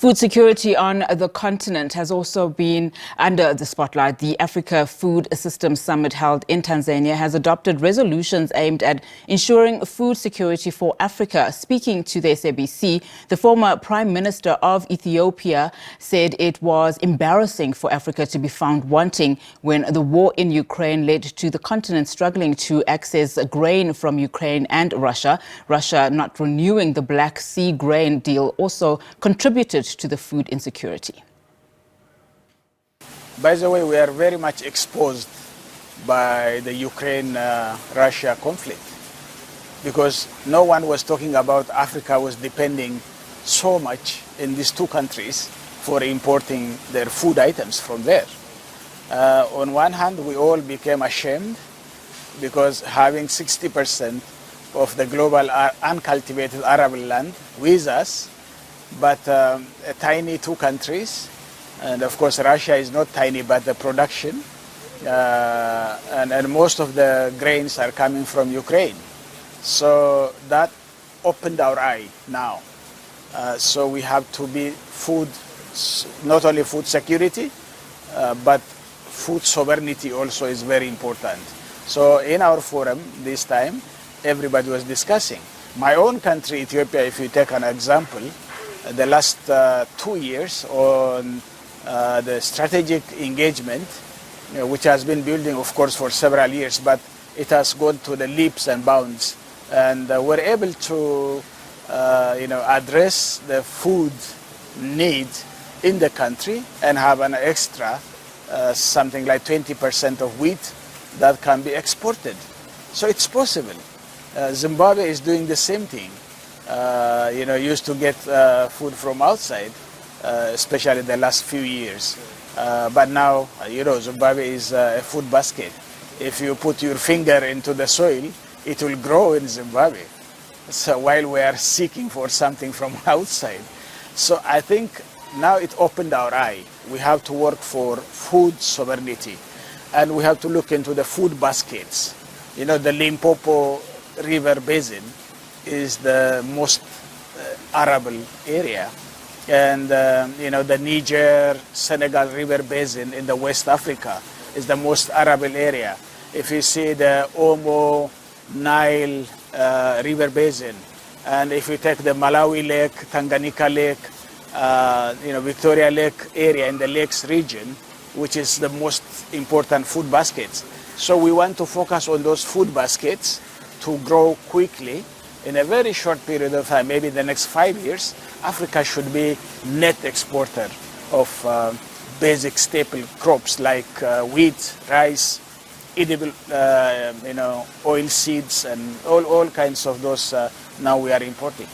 Food security on the continent has also been under the spotlight. The Africa Food Systems Summit held in Tanzania has adopted resolutions aimed at ensuring food security for Africa. Speaking to the SABC, the former Prime Minister of Ethiopia said it was embarrassing for Africa to be found wanting when the war in Ukraine led to the continent struggling to access grain from Ukraine and Russia. Russia not renewing the Black Sea grain deal also contributed to the food insecurity. By the way, we are very much exposed by the Ukraine-Russia conflict because no one was talking about Africa was depending so much in these two countries for importing their food items from there. On one hand, we all became ashamed because having 60% of the global uncultivated arable land with us, but tiny two countries, and of course Russia is not tiny, but the production and most of the grains are coming from Ukraine. So that opened our eye now. So we have to be not only food security, but food sovereignty also is very important. So in our forum this time, everybody was discussing. My own country, Ethiopia, if you take an example, the last 2 years on the strategic engagement, which has been building, of course, for several years, but it has gone to the leaps and bounds. And we're able to address the food need in the country and have an extra something like 20% of wheat that can be exported. So it's possible. Zimbabwe is doing the same thing. Used to get food from outside, especially the last few years. But now, Zimbabwe is a food basket. If you put your finger into the soil, it will grow in Zimbabwe. So while we are seeking for something from outside. So I think now it opened our eye. We have to work for food sovereignty. And we have to look into the food baskets. The Limpopo River Basin is the most arable area, and the Niger Senegal River Basin in the West Africa is the most arable area. If you see the Omo Nile River Basin, and if you take the Malawi Lake, Tanganyika Lake, Victoria Lake area in the lakes region, which is the most important food baskets. So we want to focus on those food baskets to grow quickly. In a very short period of time, maybe the next 5 years, Africa should be net exporter of basic staple crops like wheat, rice, edible, oil seeds, and all kinds of those now we are importing.